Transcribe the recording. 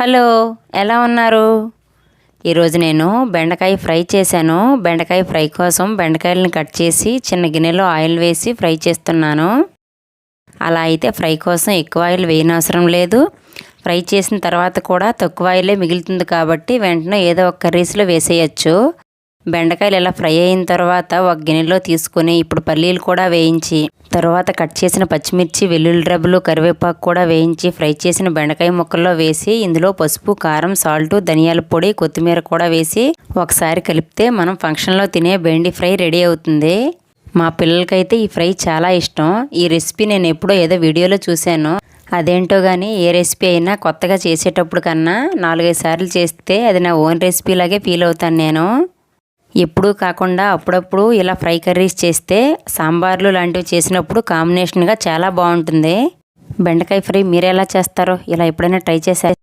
Hello, ఎలా ఉన్నారు? ఈరోజు నేను బెండకాయ ఫ్రై చేశాను. బెండకాయ ఫ్రై కోసం బెండకాయలను కట్ చేసి చిన్న గిన్నెలో ఆయిల్ వేసి ఫ్రై చేస్తున్నాను. అలా అయితే ఫ్రై కోసం ఎక్కువ ఆయిల్ వేయనవసరం లేదు. ఫ్రై చేసిన తర్వాత కూడా తక్కువ ఆయిలే మిగులుతుంది కాబట్టి వెంటనే ఏదో ఒక కర్రీస్లో వేసేయచ్చు. బెండకాయలు ఇలా ఫ్రై అయిన తర్వాత ఒక గిన్నెలో తీసుకొని ఇప్పుడు పల్లీలు కూడా వేయించి, తర్వాత కట్ చేసిన పచ్చిమిర్చి, వెల్లుల్లి రెబ్బలు, కరివేపాకు కూడా వేయించి ఫ్రై చేసిన బెండకాయ ముక్కల్లో వేసి ఇందులో పసుపు, కారం, సాల్ట్, ధనియాల పొడి, కొత్తిమీర కూడా వేసి ఒకసారి కలిపితే మనం ఫంక్షన్లో తినే బెండి ఫ్రై రెడీ అవుతుంది. మా పిల్లలకైతే ఈ ఫ్రై చాలా ఇష్టం. ఈ రెసిపీ నేను ఎప్పుడో ఏదో వీడియోలో చూశాను. అదేంటో కానీ ఏ రెసిపీ అయినా కొత్తగా చేసేటప్పుడు కన్నా 4-5 సార్లు చేస్తే అది నా ఓన్ రెసిపీ లాగే ఫీల్ అవుతాను నేను. ఎప్పుడూ కాకుండా అప్పుడప్పుడు ఇలా ఫ్రై కర్రీస్ చేస్తే సాంబార్లు లాంటివి చేసినప్పుడు కాంబినేషన్గా చాలా బాగుంటుంది. బెండకాయ ఫ్రై మీరు ఎలా చేస్తారో ఇలా ఎప్పుడైనా ట్రై చేశారు?